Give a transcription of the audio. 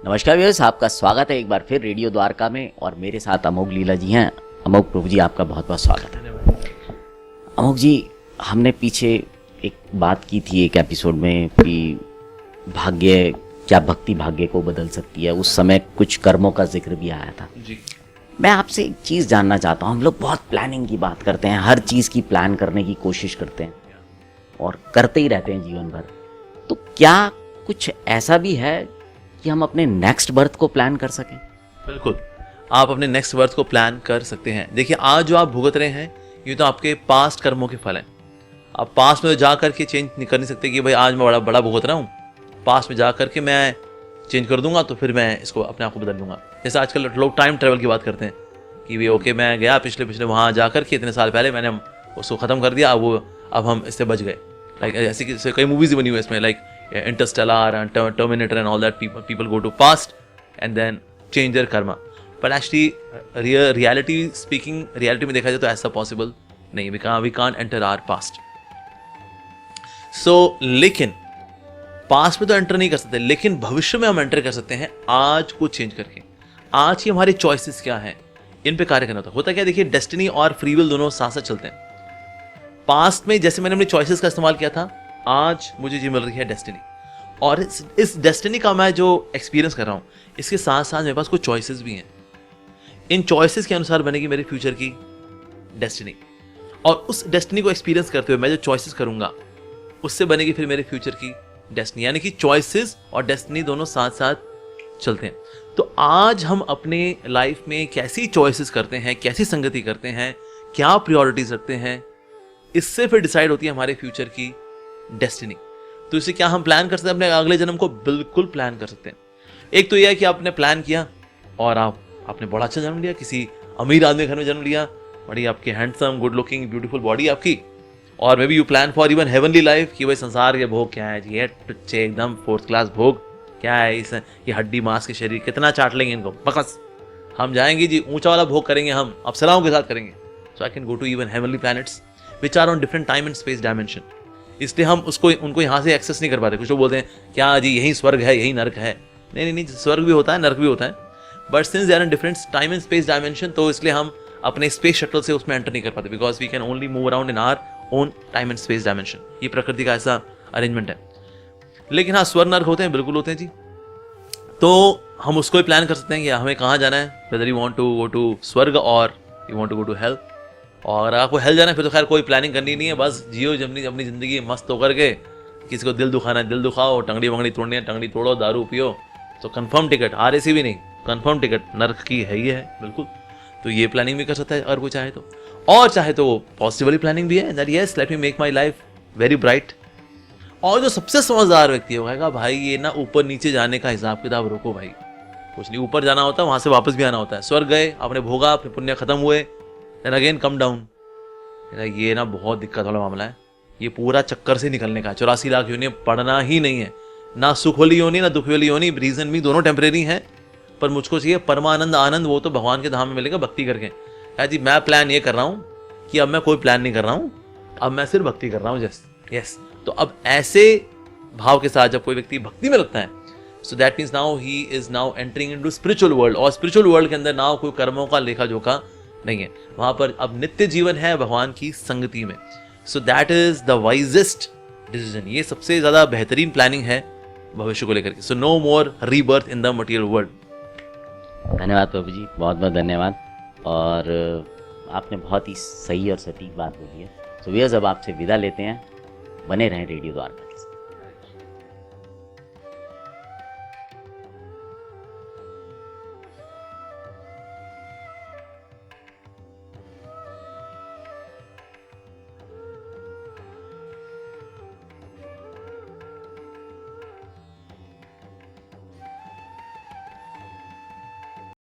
नमस्कार व्यूअर्स, आपका स्वागत है एक बार फिर रेडियो द्वारका में और मेरे साथ अमोघ लीला जी हैं। अमोघ प्रभु जी, आपका बहुत बहुत स्वागत है। अमोघ जी, हमने पीछे एक बात की थी एक एपिसोड में कि भाग्य, क्या भक्ति भाग्य को बदल सकती है। उस समय कुछ कर्मों का जिक्र भी आया था जी। मैं आपसे एक चीज़ जानना चाहता हूँ। हम लोग बहुत प्लानिंग की बात करते हैं, हर चीज़ की प्लान करने की कोशिश करते हैं और करते ही रहते हैं जीवन भर। तो क्या कुछ ऐसा भी है कि हम अपने नेक्स्ट बर्थ को प्लान कर सकें? बिल्कुल, आप अपने नेक्स्ट बर्थ को प्लान कर सकते हैं। देखिए, आज जो आप भुगत रहे हैं ये तो आपके पास्ट कर्मों के फल हैं। आप पास्ट में जा करके चेंज नहीं कर नहीं सकते कि भाई आज मैं बड़ा भुगत रहा हूँ, पास्ट में जा करके मैं चेंज कर दूंगा तो फिर मैं इसको अपने आप को बदल लूंगा। जैसे आजकल लोग टाइम ट्रेवल की बात करते हैं कि भाई ओके, मैं गया पिछले वहाँ जा करके इतने साल पहले मैंने उसको ख़त्म कर दिया, अब हम इससे बच गए। लाइक ऐसी कई मूवीज बनी हुई है इसमें, like Interstellar and Terminator and all that. People go to past and then change their karma. But actually, reality में देखा जाए तो ऐसा possible नहीं। We can't enter our past. So, लेकिन पास्ट में तो एंटर नहीं कर सकते, लेकिन भविष्य में हम एंटर कर सकते हैं आज को चेंज करके। आज की हमारी चॉइसेस क्या हैं, इन पे कार्य करना होता क्या। देखिए, डेस्टिनी और फ्री विल दोनों साथ साथ चलते हैं। पास्ट में जैसे मैंने अपनी चॉइसेस का इस्तेमाल किया था, आज मुझे जी मिल रही है डेस्टिनी, और इस डेस्टिनी का मैं जो एक्सपीरियंस कर रहा हूँ, इसके साथ साथ मेरे पास कुछ चॉइसेस भी हैं। इन चॉइसेस के अनुसार बनेगी मेरे फ्यूचर की डेस्टिनी, और उस डेस्टिनी को एक्सपीरियंस करते हुए मैं जो चॉइसेस करूंगा उससे बनेगी फिर मेरे फ्यूचर की डेस्टिनी। यानी कि चॉइसेस और डेस्टिनी दोनों साथ साथ चलते हैं। तो आज हम अपने लाइफ में कैसी चॉइसेस करते हैं, कैसी संगति करते हैं, क्या प्रायोरिटीज रखते हैं, इससे फिर डिसाइड होती है हमारे फ्यूचर की डेस्टिनी। तो इसे क्या हम प्लान कर सकते हैं अपने अगले जन्म को? बिल्कुल प्लान कर सकते हैं। एक तो यह है कि आपने प्लान किया और आपने बड़ा अच्छा जन्म लिया, किसी अमीर आदमी घर में जन्म लिया, बड़ी आपकी handsome, good looking, beautiful body आपकी, और may be you plan for even heavenly life कि भाई संसार के भोग क्या है जी, ये टुच्चे एकदम फोर्थ क्लास भोग क्या है, ये हड्डी मांस के शरीर कितना चाट लेंगे इनको, बकस हम जाएंगे जी, ऊंचा वाला भोग करेंगे, हम अप्सराओं के साथ करेंगे। So I can go to even heavenly planets which are on different time and space dimension. इसलिए हम उनको यहाँ से एक्सेस नहीं कर पाते। कुछ लोग बोलते हैं क्या जी यही स्वर्ग है, यही नर्क है। नहीं, स्वर्ग भी होता है, नर्क भी होता है, but since they are in different time and space dimension, तो इसलिए हम अपने स्पेस शटल से उसमें एंटर नहीं कर पाते, because we can only move around in our own time and space dimension. ये प्रकृति का ऐसा अरेंजमेंट है। लेकिन हाँ, स्वर्ग नर्क होते हैं, बिल्कुल होते हैं जी। तो हम उसको ही प्लान कर सकते हैं कि हमें कहाँ जाना है, whether you want to go to स्वर्ग और you want to go to hell. और अगर आपको हेल जाना है फिर तो खैर कोई प्लानिंग करनी नहीं है, बस जियो अपनी ज़िंदगी मस्त होकर के। किसी को दिल दुखाना है दिल दुखाओ, टंगड़ी वंगड़ी तोड़नी है टंगड़ी तोड़ो, दारू पियो, तो कंफर्म टिकट, RAC भी नहीं, कंफर्म टिकट नर्क की है ही है बिल्कुल। तो ये प्लानिंग भी कर सकता है अगर कोई चाहे तो। और चाहे तो वो पॉजिटिव वाली प्लानिंग भी है, that yes let me make my life very bright. और जो सबसे समझदार व्यक्ति है वो कहेगा भाई ये ना ऊपर नीचे जाने का हिसाब किताब रोको भाई, कुछ नहीं, ऊपर जाना होता है, वहाँ से वापस भी आना होता है। स्वर्ग गए, आपने भोगा, अपने पुण्य खत्म हुए, देन अगेन कम डाउन। ये ना बहुत दिक्कत वाला मामला है। ये पूरा चक्कर से निकलने का 84 लाख योनि पढ़ना ही नहीं है, ना सुख वाली योनि ना दुख वाली योनि। रीजन भी दोनों टेम्परेरी हैं, पर मुझको चाहिए परमानंद आनंद, वो तो भगवान के धाम में मिलेगा भक्ति करके। है जी, मैं प्लान ये कर रहा हूँ कि अब मैं कोई प्लान नहीं कर रहा हूँ, अब मैं सिर्फ भक्ति कर रहा हूँ। यस तो अब ऐसे भाव के साथ जब कोई व्यक्ति भक्ति में लगता है, so that means now he is now entering into spiritual world. और स्पिरिचुअल वर्ल्ड के अंदर नाउ कोई कर्मों का लेखा जोखा नहीं है, वहां पर अब नित्य जीवन है भगवान की संगति में। So that is the wisest decision. ये सबसे ज्यादा बेहतरीन प्लानिंग है भविष्य को लेकर के। So no more rebirth in the material world. धन्यवाद प्रभु जी, बहुत बहुत धन्यवाद। और आपने बहुत ही सही और सटीक बात बोली है। सो व्यूअर्स, अब आपसे विदा लेते हैं। बने रहें रेडियो द्वारका के साथ।